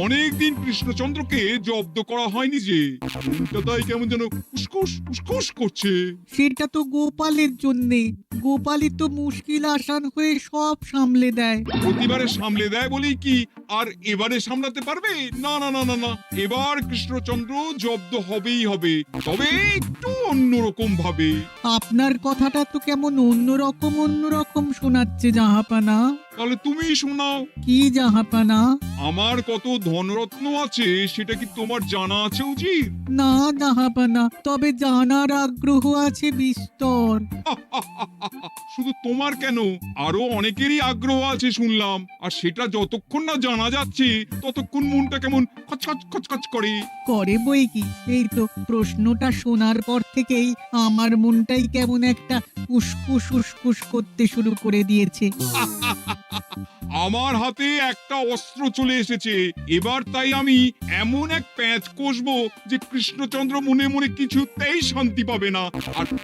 অনেকদিন কৃষ্ণচন্দ্রকে জব্দ করা হয়নি যে, মনটা তাই কেমন যেন উসকুস উসকুস করছে। সেটা তো গোপালের জন্যে। গোপালই তো মুশকিল আসান হয়ে সব সামলে দেয়। প্রতিবারে সামলে দেয় বলেই কি আর এবারে সামলাতে পারবে? না না না না না, এবার কৃষ্ণচন্দ্র জব্দ হবেই হবে, তবে একটু অন্যরকম ভাবে। আপনার কথাটা তো কেমন অন্যরকম শোনাচ্ছে জাহাপানা। তাহলে তুমি শোনাও। কি জাহাপানা? আমার কত ধনরত্ন আছে সেটা কি তোমার জানা আছে উচিত? না জাহাপানা, তবে জানার আগ্রহ আছে বিস্তর। শুধু তোমার কেন, আরো অনেকেরই আগ্রহ আছে শুনলাম, আর সেটা যতক্ষণ না জানা যাচ্ছে ততক্ষণ মনটা কেমন খচখচ খচখচ করে। করে বই কি, এই তো প্রশ্নটা শোনার পর থেকেই আমার মনটাই কেমন একটা উসকুস উসকুস করতে শুরু করে দিয়েছে। আমার হাতে একটা অস্ত্র চলে এসেছে, এবার তাই আমি এমন এক প্যাঁচ কষবো যে কৃষ্ণচন্দ্র মনে মনে কিছুতেই শান্তি পাবে না,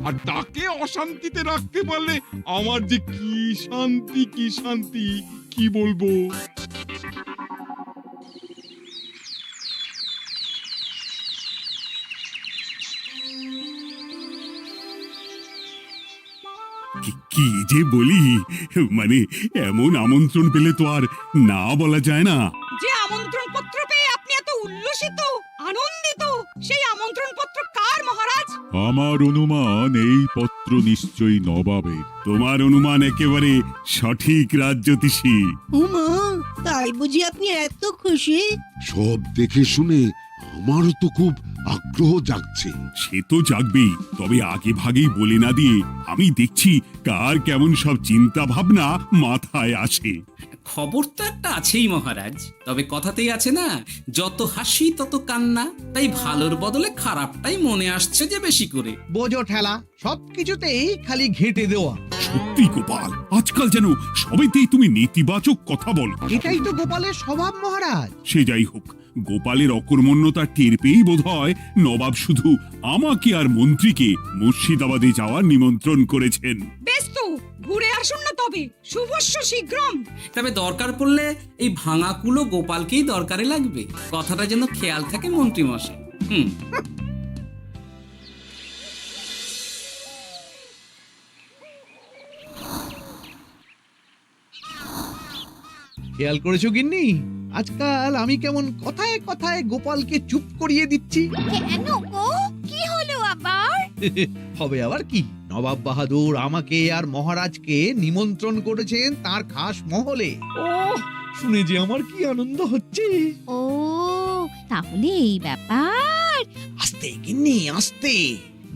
আর তাকে অশান্তিতে রাখতে পারলে আমার যে কি শান্তি কি শান্তি, কি বলবো। কি যে বলি, মানে এমন আমন্ত্রণ পেলে তো আর না বলা যায় না। যে আমন্ত্রণ পত্র পেয়ে আপনি এত উল্লসিত আনন্দিত, সেই আমন্ত্রণ পত্র কার মহারাজ? আমার অনুমান এই পত্র নিশ্চয়ই নবাবের। তোমার অনুমান একেবারে সঠিক রাজ্যতীষী। উমা, তাই বুঝি আপনি এত খুশি? সব দেখে শুনে আমারও তো খুব আগ্রহ জাগছে। সে তো জাগবেই, তবে আগে ভাগেই বলে না দিয়ে আমি দেখছি কার কেমন সব চিন্তা ভাবনা মাথায় আসে। খবর তো একটা আছেই মহারাজ, তবে কথাতেই আছে না, যত হাসি তত কান্না। তাই ভালোর বদলে খারাপটাই মনে আসছে যে বেশি করে। বোঝো ঠেলা, সবকিছুতেই খালি ঘেঁটে দেওয়া। সত্যি গোপাল, আজকাল যেন সবেতেই তুমি নেতিবাচক কথা বলো। এটাই তো গোপালের স্বভাব মহারাজ। সে যাই হোক, গোপালের অকর্মণ্যতা টের পেয়েই বোধহয় নবাব শুধু আমাকে আর মন্ত্রীকে মুর্শিদাবাদে যাওয়ার নিমন্ত্রণ করেছেন। বেশ তো, ঘুরে আসুন না তবে, শুভস্য শীঘ্রম। তবে দরকার পড়লে এই ভাঙা কুলো গোপালকেই দরকারে লাগবে, কথাটা যেন খেয়াল থাকে মন্ত্রী মশাই। খেয়াল করেছো গিন্নি, আজকাল আমি কেমন কথায় কথায় গোপালকে চুপ করিয়ে দিচ্ছি। কেন গো, কি হলো আবার? হবে আবার কি, নবাব বাহাদুর আমাকে আর মহারাজকে নিমন্ত্রণ করেছেন তার খাস মহলে। ও শুনে যে আমার কি আনন্দ হচ্ছে। ও তাহলে এই ব্যাপার। আস্তে গিন্নি আস্তে,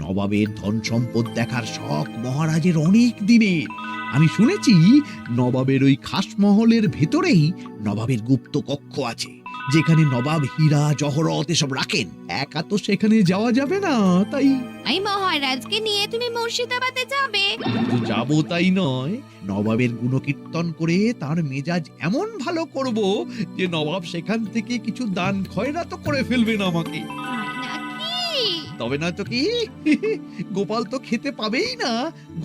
নবাবের ধন সম্পদ দেখার শখ মহারাজের অনেক দিনের। আমি শুনেছি নবাবের ওই খাস মহলের ভেতরেই নবাবের গুপ্ত কক্ষ আছে, যেখানে নবাব হীরা জহরত এসব রাখেন। একা তো সেখানে যাওয়া যাবে না, তাই এই মহারাজকে নিয়ে তুমি মুর্শিদাবাদে যাবে? শুধু যাবো তাই নয়, নবাবের গুণকীর্তন করে তার মেজাজ এমন ভালো করব যে নবাব সেখান থেকে কিছু দান খয়রাত করে ফেলবেন আমাকে। তাই নাকি? তবে না তো কি, গোপাল তো খেতে পাবেই না,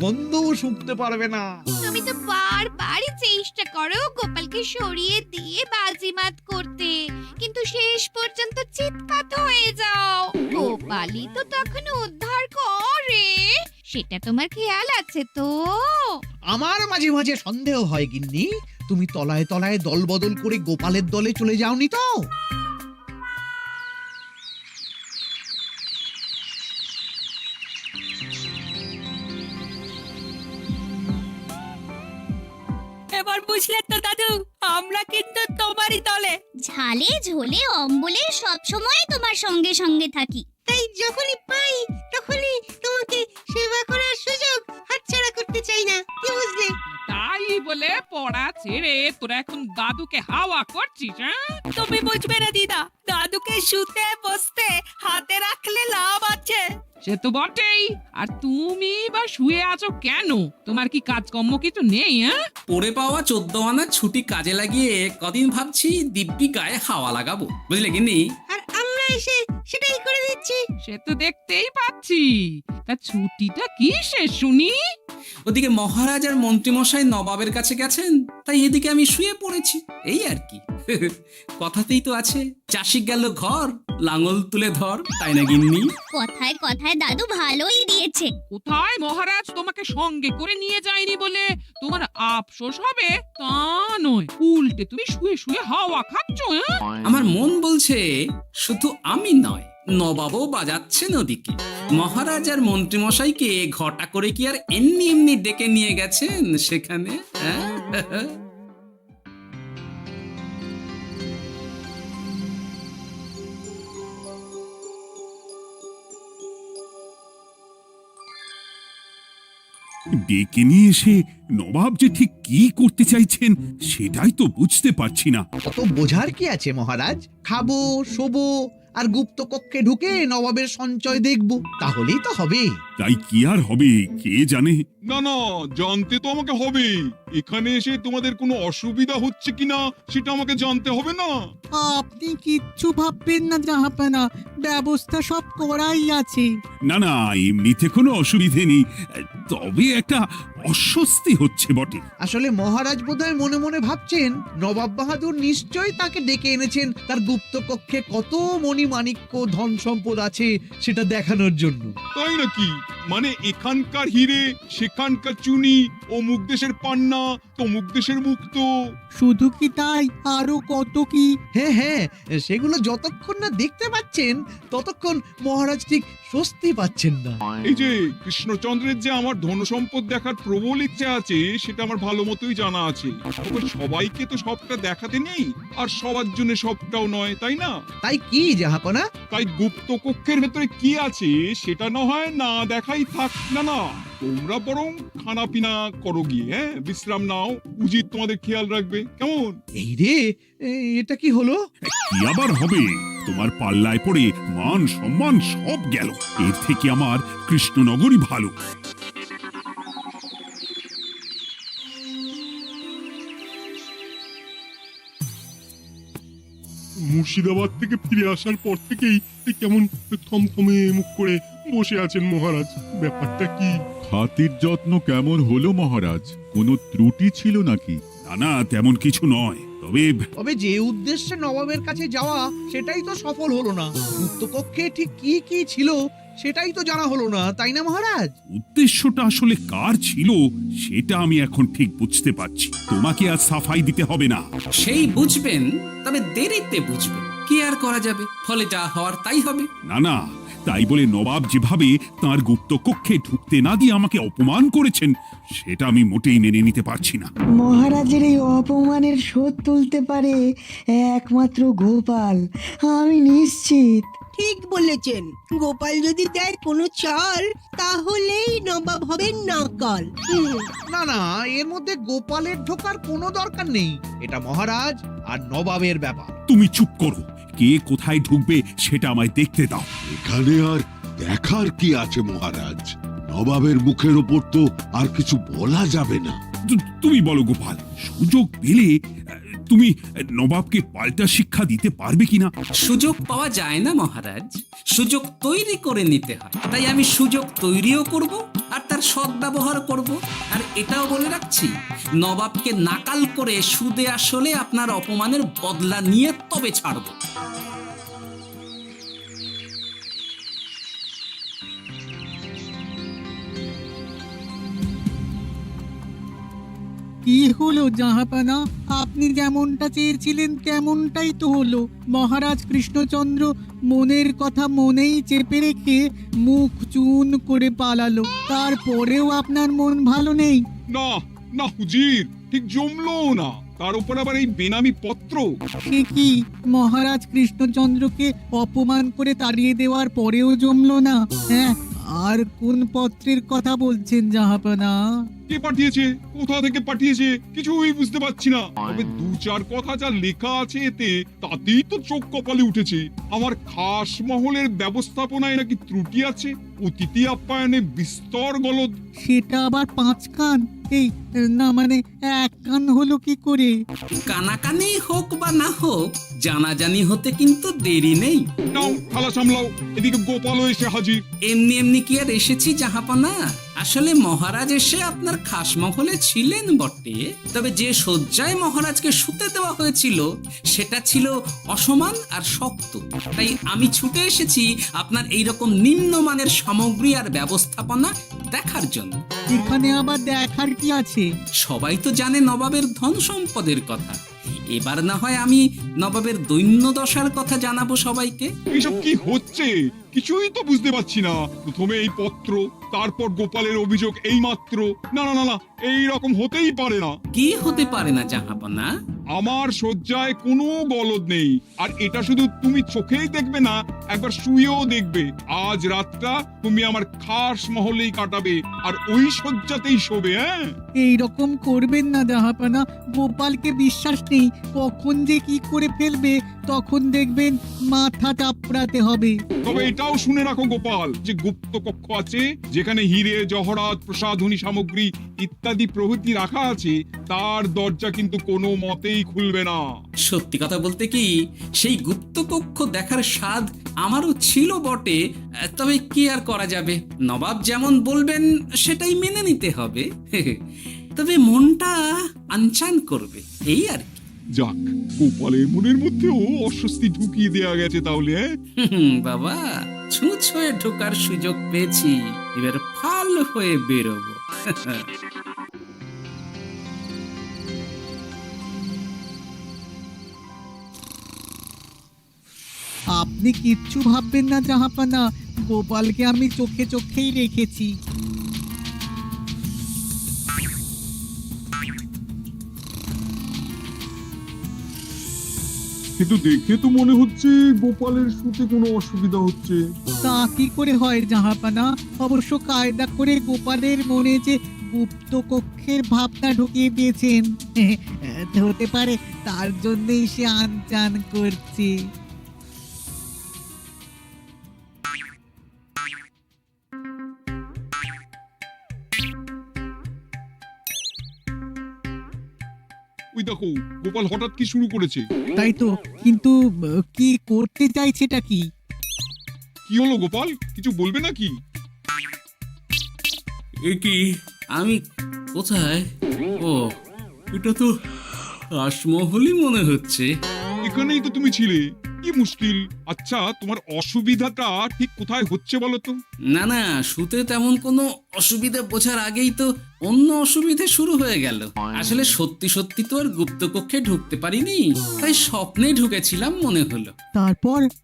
গন্ধও শুঁকতে পারবে না। তুমি তো বারবারই চেষ্টা করো গোপালকে সরিয়ে দিয়ে বাজিমাত করতে, কিন্তু শেষ পর্যন্ত চিৎকার হয়ে যাও। গোপালই তো তখন উদ্ধার করে, সেটা তোমার খেয়াল আছে তো? আমার মাঝে মাঝে সন্দেহ হয় গিন্নি, তুমি তলায় তলায় দল বদল করে গোপালের দলে চলে যাওনি তো? এবার বুঝলে তো দাদু, আমরা কিন্তু তোমারই দলে। ঝালে ঝোলে অম্বলে সব সময় তোমার সঙ্গে সঙ্গে থাকি। তাই যখনই পাই তখনই তোমাকে সেবা করার সুযোগ হাতছাড়া করতে চাই না, কি বুঝলে? তাই বলে পড়া ছেড়ে তোরা এখন দাদুকে হাওয়া করছিস? তুমি বুঝবে না দিদা, দাদুকে শুতে বসতে হাতে রাখলে লাভ আছে। সে তো বটেই, আর তুমি বা শুয়ে আছো কেন? তোমার কি কাজকর্ম কিছু নেই? পড়ে পাওয়া 14 আনার ছুটি কাজে লাগিয়ে কদিন ভাবছি দিব্যি গায়ে হাওয়া লাগাবো, বুঝলে গিন্নি? আর আমরা এসে সেটাই করে দিচ্ছি। সে তো দেখতেই পাচ্ছি। তা ছুটিটা কি সে শুনি? ওদিকে মহারাজ আর মন্ত্রীমশাই নবাবের কাছে গেছেন, তাই এদিকে আমি শুয়ে পড়েছি, এই আর কি। কথাতেই তো আছে, চাষি গেল ঘর, লাঙল তুলে ধর, তাই না গিন্নি? কথায় কথায় দাদু ভালোই দিয়েছে। কোথায় মহারাজ তোমাকে সঙ্গে করে নিয়ে যায়নি বলে তোমার আফসোস হবে তা নয়, উল্টে তুমি শুয়ে শুয়ে হাওয়া খাচ্ছ। আমার মন বলছে শুধু আমি নয়, নবাবও বাজাচ্ছেন ওদিকে। মহারাজ আর মন্ত্রীমশাইকে ঘটা করে কি আর এমনি এমনি ডেকে নিয়ে গেছেন সেখানে? হ্যাঁ? ডেকে নিয়ে এসে নবাব যে ঠিক কি করতে চাইছেন সেটাই তো বুঝতে পারছি না। তো বোঝার কি আছে মহারাজ, খাবো শোবো আর গুপ্ত কক্ষে ঢুকে নবাবের সঞ্চয় দেখব, তাহলেই তো হবে। তাই কি আর হবে কে জানে। না না, জানতে তো আমাকে হবে। এখানে এসে তোমাদের কোনো অসুবিধা হচ্ছে কিনা সেটা আমাকে জানতে হবে না? আপনি কিচ্ছু ভাববেন না জাহাপানা, ব্যবস্থা সব করাই আছে। না না, এমনিতে কোনো অসুবিধে নেই, তবে একটা অস্বস্তি হচ্ছে বটে। আসলে মহারাজ বোধহয় মনে মনে ভাবছেন নবাব বাহাদুর নিশ্চয়ই তাকে ডেকে এনেছেন তার গুপ্ত কক্ষে কত মণিমাণিক্য ধন সম্পদ আছে সেটা দেখানোর জন্য। তাই নাকি? মানে এখানকার হিরে সেখানকার চুনি, অমুক দেশের পান্না তমুক দেশের মুক্ত। শুধু কি তাই, আরো কত কি। হ্যাঁ হ্যাঁ, সেগুলো যতক্ষণ না দেখতে পাচ্ছেন ততক্ষণ মহারাজ ঠিক স্বস্তি পাচ্ছেন না। এই যে কৃষ্ণচন্দ্রের যে আমার ধন সম্পদ দেখার প্রবল ইচ্ছা আছে সেটা আমার ভালো মতোই জানা আছে। তবে সবাইকে তো সবটা দেখাতে নেই, আর সবার জন্য সবটাও নয়, তাই না? তাই কি জাহাপনা? তাই গুপ্ত কক্ষের ভেতরে কি আছে সেটা না হয় না দেখাই থাক। না না, তোমরা বরং খানা পিনা করো গিয়ে, হ্যাঁ, বিশ্রাম নাও। উজিত তোমাদের খেয়াল রাখবে, কেমন? এই রে, এটা কি হলো? কি আবার হবে? তোমার পাল্লায় পড়ে মান সম্মান সব গেল। এর থেকে আমার কৃষ্ণনগরই ভালো। মুর্শিদাবাদ থেকে ফিরে আসার পর থেকেই কেমন থমথমে মুখ করে বসে আছেন মহারাজ, ব্যাপারটা কি? হাতির যত্ন কেমন হলো মহারাজ? কোনো ত্রুটি ছিল নাকি? না না, তেমন কিছু নয়, তবে যে উদ্দেশ্যে নবাবের কাছে যাওয়া সেটাই তো সফল হলো না। গুপ্ত কক্ষে ঠিক কি কি ছিল সেটাই তো জানা হলো না, তাই না মহারাজ? উদ্দেশ্যটা আসলে কার ছিল সেটা আমি এখন ঠিক বুঝতে পারছি। তোমাকে আর সাফাই দিতে হবে না। সেই বুঝবেন, তবে দেরিতে বুঝবেন। কি আর করা যাবে, ফলে যা হওয়ার তাই হবে। না না, তাই বলে নবাব যেভাবে তার গুপ্ত কক্ষে ঢুকতে না দিয়ে আমাকে অপমান করেছেন সেটা আমি মোটেই মেনে নিতে পারছি না। মহারাজের এই অপমানের শোধ তুলতে পারে একমাত্র গোপাল, আমি নিশ্চিত। ঠিক বলেছেন, গোপাল যদি দেয় কোনো চাল তাহলেই নবাব হবেন নকল। না না, এর মধ্যে গোপালের ঢোকার কোনো দরকার নেই। এটা মহারাজ আর নবাবের ব্যাপার। তুমি চুপ করো, কে কোথায় ঢুকবে সেটা আমায় দেখতে দাও। এখানে আর দেখার কি আছে মহারাজ? নবাবের মুখের ওপর তো আর কিছু বলা যাবে না। তুমি বলো গোপাল, সুযোগ পেলে তুমি নবাবকে পাল্টা শিক্ষা দিতে পারবে কিনা? সুযোগ পাওয়া যায় না মহারাজ, সুযোগ তৈরি করে নিতে হয়। তাই আমি সুযোগ তৈরিও করব আর তার সদ্ব্যবহার করব। আর এটাও বলে রাখছি, নবাবকে নাকাল করে সুদে আসলে আপনার অপমানের বদলা নিয়ে তবে ছাড়ব। কি হলো জাহাপানা, আপনি যেমনটা চেয়েছিলেন তেমনটাই তো হলো। মহারাজ কৃষ্ণচন্দ্র মনের কথা মনেই চেপে রেখে মুখ চুন করে পালালো, তারপরেও আপনার মন ভালো নেই? না না হুজির, ঠিক জমলো না। তার উপর আবার এই বেনামি পত্র। সে কি, মহারাজ কৃষ্ণচন্দ্রকে অপমান করে তাড়িয়ে দেওয়ার পরেও জমলো না? হ্যাঁ, আর কোন পত্রের কথা বলছেন জাহাপানা? কে পাঠিয়েছে, কোথা থেকে পাঠিয়েছে কিছুই বুঝতে পারছি না। তবে দু চার কথা যা লেখা আছে এতে, তাতেই তো চোখ কপালে উঠেছে। আমার খাস মহলের ব্যবস্থাপনায় নাকি ত্রুটি আছে। অতিথি আপ্যায়নে বিস্তর গলদ। সেটা আবার 5 কান? এই না মানে 1 কান হলো কি করে? কানাকানি হোক বা না হোক, জানাজানি হতে কিন্তু দেরি নেই। নাও থালা সামলাও, এদিকে গোপালও এসে হাজির। এমনি এমনি কি আর এসেছি জাহাপনা? আসলে মহারাজ এসে আপনার খাসমহলে ছিলেন বটে, তবে যে শয্যায় মহারাজকে শুতে দেওয়া হয়েছিল সেটা ছিল অসমান আর শক্ত। তাই আমি ছুটে এসেছি আপনার এইরকম নিম্নমানের সামগ্রী আর ব্যবস্থাপনা দেখার জন্য। এখানে আবার দেখার কি আছে? সবাই তো জানে নবাবের ধন সম্পদের কথা, এবার না হয় আমি নবাবের দৈন্য দশার কথা জানাবো সবাইকে। এইসব কি হচ্ছে কিছুই তো বুঝতে পারছি না। প্রথমে এই পত্র, তারপর গোপালের অভিযোগ এই মাত্র। না না না না, এই রকম হতেই পারে না। কি হতে পারে না জাহাপনা? আমার শয্যায় কোনো গলদ নেই, আর এটা শুধু তুমি চোখেই দেখবে না, একবার শুয়েও দেখবে। আজ রাতটা তুমি আমার খাস মহলেই কাটাবে, আর ওই শয্যাতেই শোবে। হ্যাঁ, এই রকম করবেন না জাহাপানা, গোপালকে বিশ্বাস নেই, কখন যে কি করে ফেলবে তখন দেখবেন মাথা চাপড়াতে হবে। তবে এটাও শুনে রাখো গোপাল, যে গুপ্ত কক্ষ আছে যেখানে হিরে জহরাত প্রসাধনী সামগ্রী ইত্যাদি প্রভৃতি রাখা আছে, তার দরজা কিন্তু কোনো মতেই খুলবে না। সত্যি কথা বলতে কি, সেই গুপ্তকক্ষ দেখার স্বাদ আমারও ছিল বটে, তবে কি আর করা যাবে, নবাব যেমন বলবেন সেটাই মেনে নিতে হবে। তবে মনটা আনচান করবে, এই আর কি। যাক, গোপালের মনের মধ্যেও অস্বস্তি ঢুকিয়ে দেয়া গেছে তাহলে। বাবা, ছুঁচ হয়ে ঢোকার সুযোগ পেয়েছি, এবার ফাল হয়ে বেরোবো। আপনি কিচ্ছু ভাববেন না জাহাপানা, গোপালকে আমি চোখে চোখেই রেখেছি। কিন্তু দেখে তো মনে হচ্ছে গোপালের শুতে কোনো অসুবিধা হচ্ছে। তা কি করে হয় জাহাপানা? অবশ্য কায়দা করে গোপালের মনে যে গুপ্ত কক্ষের ভাবনা ঢুকিয়ে দিয়েছেন, হতে পারে তার জন্যই সে আনচান করছে। ওই দেখো, গোপাল হঠাৎ কি শুরু করেছে। তাই তো, কিন্তু কি করতে চাইছেটা কি? কি হলো গোপাল, কিছু বলবে নাকি? এ কি, আমি কোথায়? ও, এটা তো রাসমহলই মনে হচ্ছে। এখানেই তো তুমি ছিলে, কি মুশকিল। আচ্ছা, তোমার অসুবিধাটা ঠিক কোথায় হচ্ছে বলো তো? না না, শুতে তেমন কোনো অসুবিধা বোঝার আগেই তো অন্য অসুবিধা শুরু হয়ে গেল। আসলে সত্যি সত্যি তো আর গুপ্তকক্ষে ঢুকতে পারিনি, তাই স্বপ্নে ঢুকেছিলাম মনে হলো।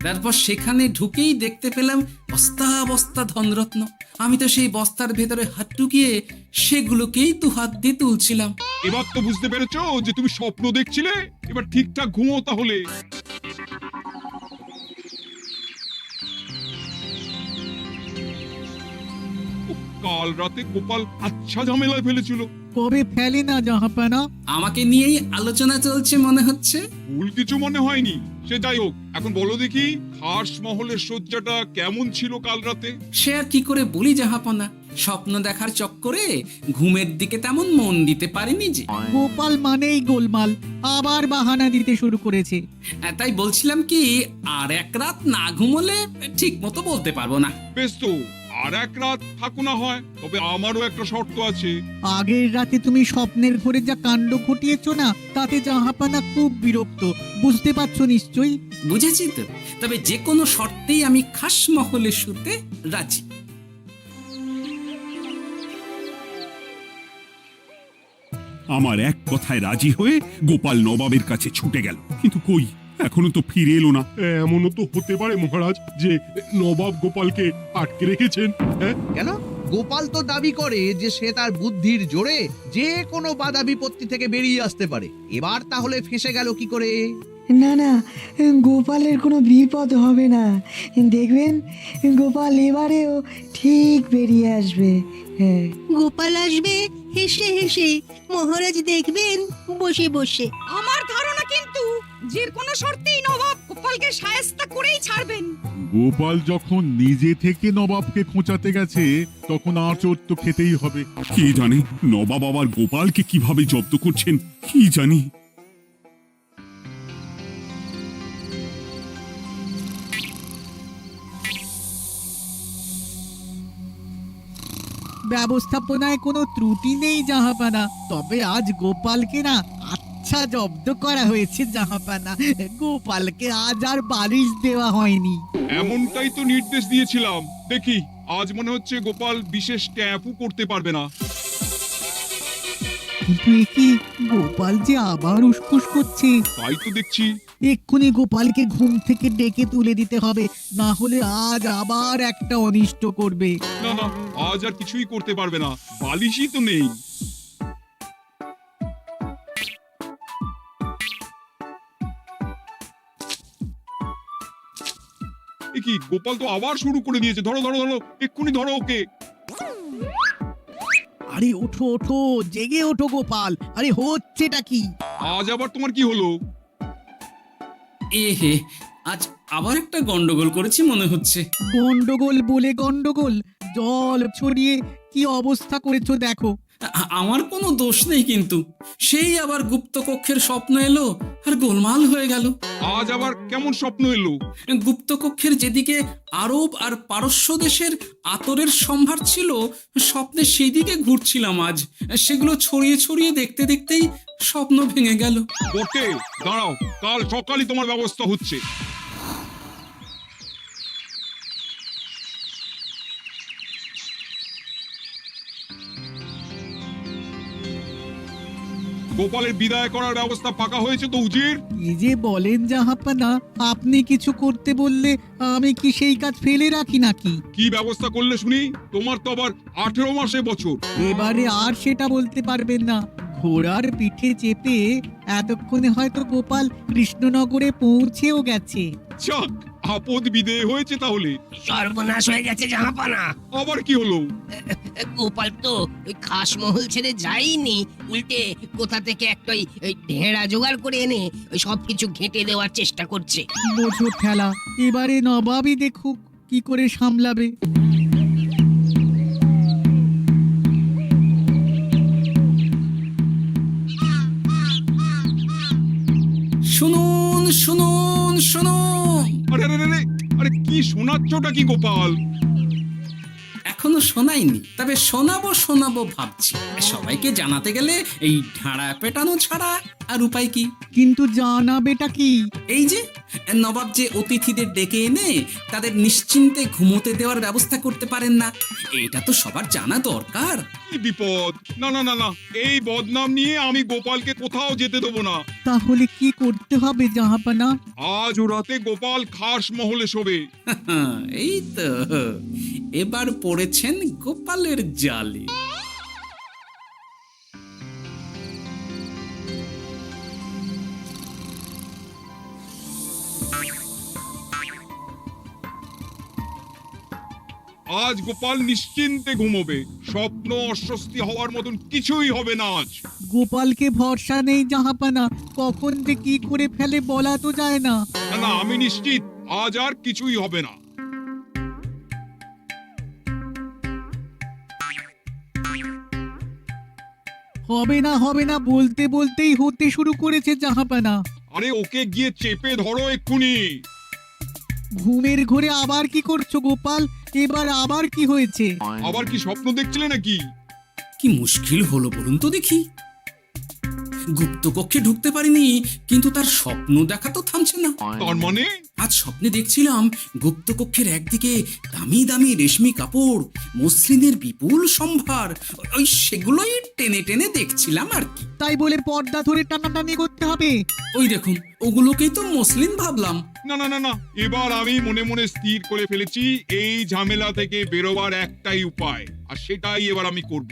তারপর সেখানে ঢুকেই দেখতে পেলাম বস্তা বস্তা ধনরত্ন। আমি তো সেই বস্তার ভেতরে হাত ঢুকিয়ে সেগুলোকেই তো হাত দিয়ে তুলছিলাম। এবার তো বুঝতে পেরেছো যে তুমি স্বপ্ন দেখছিলে। এবার ঠিকঠাক ঘুমো তাহলে। কাল রাতে গোপাল আচ্ছা ঝামেলায় ফেলেছিল। কবে ফেলে না জাহাপানা? আমাকে নিয়েই আলোচনা চলছে মনে হচ্ছে। ভুল কিছু মনে হয়নি, সে যাই হোক। এখন বলো দেখি, খাস মহলের শয্যাটা কেমন ছিল কাল রাতে? সে আর কি করে বলি জাহাপনা, স্বপ্ন দেখার চক্করে ঘুমের দিকে তেমন মন দিতে পারিনি যে। গোপাল মানেই গোলমাল, আবার বাহানা দিতে শুরু করেছে। তাই বলছিলাম কি, আর এক রাত না ঘুমোলে ঠিক মতো বলতে পারবো না। বেশ তো, আর এক রাত থাকো না হয়, তবে আমারও একটা শর্ত আছে। আগের রাতে তুমি স্বপ্নের ঘরে যা কাণ্ড ঘটিয়েছো না, তাতে জাহাপানা খুব বিরক্ত, বুঝতে পারছো নিশ্চয়ই। বুঝেছি তো, তবে যে কোনো শর্তেই আমি খাস মহলে শুতে রাজি। আমার এক কথায় রাজি হয়ে গোপাল নবাবের কাছে ছুটে গেল, কিন্তু কই, এখনো তো ফিরে এলো না। এমনও তো হতে পারে মহারাজ যে নবাব গোপালকে আটকে রেখেছেন। হ্যাঁ, কেন? গোপাল তো দাবি করে যে সে তার বুদ্ধির জোরে যে কোনো বাধা বিপত্তি থেকে বেরিয়ে আসতে পারে। এবার তাহলে ফেঁসে গেল কি করে? না না, গোপালের কোনো বিপদ হবে না, দেখবেন গোপাল এবারেও ঠিক বেরিয়ে আসবে। হ্যাঁ, গোপাল আসবে হেসে হেসে, মহারাজ দেখবেন বসে বসে। আমার ধারণা কিন্তু যে কোনো শর্তেই নবাব গোপালকে শায়েস্তা করেই ছাড়বেন। গোপাল যখন নিজে থেকে নবাবকে খোঁচাতে গেছে তখন আঁচড় তো খেতেই হবে। কে জানে নবাব আবার গোপালকে কিভাবে জব্দ করছেন, কি জানি। ব্যবস্থাপনায় কোনো ত্রুটি নেই জাহাপানা, তবে আজ গোপালকে না আচ্ছা জব্দ করা হয়েছে জাহাপানা। গোপালকে আজ আর বালিশ দেওয়া হয়নি। এমনটাই তো নির্দেশ দিয়েছিলাম। দেখি আজ মনে হচ্ছে গোপাল বিশেষ ট্যাপও করতে পারবে না। কিন্তু এ কি, গোপাল যে আবার উসখুস করছে। তাই তো দেখছি। এক্ষুনি গোপালকে ঘুম থেকে ডেকে তুলে দিতে হবে, না হলে আজ আবার একটা অনিষ্ট করবে। না না, আজ আর কিছুই করতে পারবে না, বালিশই তো নেই। এ কি, গোপাল তো আবার শুরু করে দিয়েছে। ধরো ধরো ধরো, এক্ষুনি ধরো ওকে। আরে ওঠো ওঠো, জেগে ওঠো গোপাল। আরে হচ্ছেটা কি? আজ আবার তোমার কি হলো? এ হে, আজ আবার একটা গন্ডগোল করেছি মনে হচ্ছে। গন্ডগোল বলে গন্ডগোল, জল ছড়িয়ে কি অবস্থা করেছো দেখো। আমার কোনো দোষ নেই, কিন্তু সেই আবার গুপ্তকক্ষের স্বপ্ন এলো আর গোলমাল হয়ে গেল। আজ আবার কেমন স্বপ্ন এলো? গুপ্তকক্ষের যেদিকে আরব আর পারস্য দেশের আতরের সম্ভার ছিল, স্বপ্নে সেই দিকে ঘুরছিলাম আজ। সেগুলো ছড়িয়ে ছড়িয়ে দেখতে দেখতেই স্বপ্ন ভেঙে গেল। বটে, দাঁড়াও, কাল সকালই তোমার ব্যবস্থা হচ্ছে। গোপালের বিদায় করার ব্যবস্থা পাকা হয়েছে তো উজির? কি যে বলেন জাহাপানা, আপনি কিছু করতে বললে আমি কি সেই কাজ ফেলে রাখি নাকি? কি ব্যবস্থা করলে শুনি? তোমার তো আবার 18 মাসে বছর। এবারে আর সেটা বলতে পারবেন না। ঘোড়ার পিঠে চেপে এতক্ষণে হয়তো গোপাল কৃষ্ণনগরে পৌঁছেও গেছে। যাক, আপদ বিদেয় হয়েছে তাহলে। সর্বনাশ হয়ে গেছে জাহাপানা। আবার কি হলো? গোপাল তো ওই খাসমহল ছেড়ে যায়নি, উল্টে কোথা থেকে একটা ওই ঢেঁড়া জোগাড় করে এনে ওই সবকিছু ঘেঁটে দেওয়ার চেষ্টা করছে। বোঝো ঠেলা, এবারে নবাবই দেখুক কি করে সামলাবে। শুনুন শুনুন শুনুন। আরে আরে আরে, আরে কি শোনাচ্ছটা কি গোপাল? এখনো শোনাইনি, তবে শোনাবো শোনাবো ভাবছি। সবাইকে জানাতে গেলে এই ঢাড়া পেটানো ছাড়া আর উপায় কি? কিন্তু জানাবেটা কি? এই যে নবাব যে অতিথিদের ডেকে এনে তাদের নিশ্চিন্তে ঘুমোতে দেওয়ার ব্যবস্থা করতে পারেন না, এটা তো সবার জানা দরকার। কি বিপদ! না না না না, এই বদনাম নিয়ে আমি গোপালকে কোথাও যেতে দেবো না। তাহলে কি করতে হবে জাহাপানা? আজ ও রাতে গোপাল খাস মহলে শোবে। এই তো এবার পড়েছেন গোপালের জালে। আজ গোপাল নিশ্চিন্তে ঘুমোবে। স্বপ্ন অস্বস্তি হওয়ার মতন কিছুই হবে না আজ। গোপালকে ভরসা নেই জাহাপানা, কখন যে কি করে ফেলে বলা তো যায় না। না না, আমি নিশ্চিত আজ আর কিছুই হবে না। হবে না বলতে বলতেই হতে শুরু করেছে জাহাপানা। আরে ওকে গিয়ে চেপে ধরো এক্ষুনি। ঘুমের ঘোরে আবার কি করছো গোপাল? এবার আবার কি হয়েছে? আবার কি স্বপ্ন দেখছিলে নাকি? কি মুশকিল হলো বলুন তো দেখি। গুপ্তকক্ষে ঢুকতে পারিনি, কিন্তু তার স্বপ্ন দেখা তো থামছে না। তার মানে? আজ স্বপ্নে দেখছিলাম গুপ্তকক্ষের একদিকে দামি দামি রেশমি কাপড়, মসলিনের বিপুল সম্ভার, ওই সেগুলোই টেনে টেনে দেখছিলাম আর কি। তাই বলে পর্দা ধরে টানাটানি করতে হবে? ওই দেখুন, ওগুলোকেই তো মসলিন ভাবলাম। না না না না, এবার আমি মনে মনে স্থির করে ফেলেছি এই ঝামেলা থেকে বেরোবার একটাই উপায়, আর সেটাই এবার আমি করব।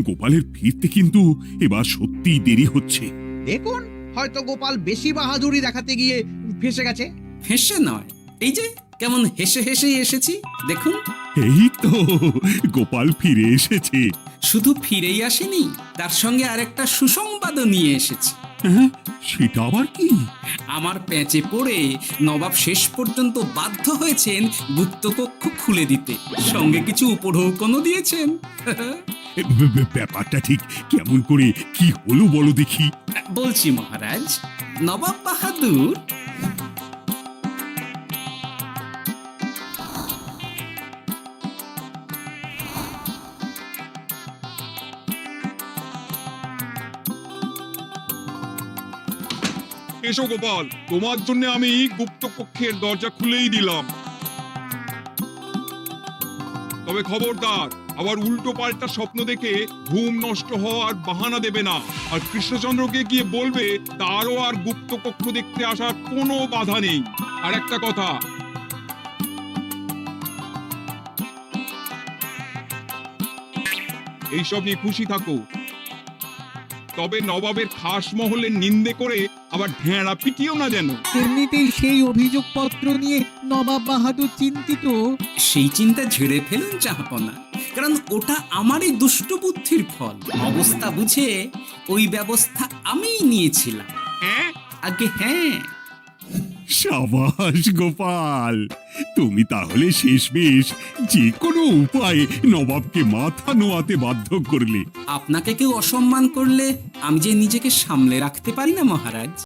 গোপালের ফিরতে কিন্তু এবার সত্যিই দেরি হচ্ছে। দেখুন, হয়তো গোপাল বেশি বাহাদুরি দেখাতে গিয়ে ফেসে গেছে। হেসে নয়, এই যে কেমন হেসে হেসেই এসেছি দেখুন। এই তো গোপাল ফিরে এসেছে। শুধু ফিরেই আসেনি, তার সঙ্গে আরেকটা সুসংবাদও নিয়ে এসেছি। হ্যাঁ, সেটা আবার কি? আমার প্যাঁচে পড়ে নবাব শেষ পর্যন্ত বাধ্য হয়েছেন গুপ্তকক্ষ খুলে দিতে, সঙ্গে কিছু উপঢৌকনও দিয়েছেন। ব্যাপারটা ঠিক কেমন করে কি হলো বলো দেখি। বলছি মহারাজ, নবাব বাহাদুর এসো গোপাল, তোমার জন্য আমি গুপ্ত কক্ষের দরজা খুলেই দিলাম। তবে খবরদার, আবার উল্টো পাল্টা স্বপ্ন দেখে ঘুম নষ্ট হওয়ার বাহানা দেবে না। আর কৃষ্ণচন্দ্রকে গিয়ে বলবে তারও আর গুপ্ত কক্ষ দেখতে আসার কোনো বাধা নেই। আর একটা কথা, এইসব নিয়ে খুশি থাকো। তবে নবাবের খাস মহলের নিন্দে করে আবার ঢেঁড়া পিটিও না যেন। এমনিতেই সেই অভিযোগপত্র নিয়ে নবাব বাহাদুর চিন্তিত। সেই চিন্তা ঝেড়ে ফেলুন জাহাপনা, কারণ ওটা আমারই দুষ্ট বুদ্ধির ফল। অবস্থা বুঝে ওই ব্যবস্থা আমিই নিয়েছিলাম। হ্যাঁ, আগে হ্যাঁ। সাবাস গোপাল, তুমি তাহলে শেষমেশ যে কোনো উপায়ে নবাবকে মাথা নোয়াতে বাধ্য করলে। আপনাকে কেউ অসম্মান করলে আমি যে নিজেকে সামলে রাখতে পারি না মহারাজ।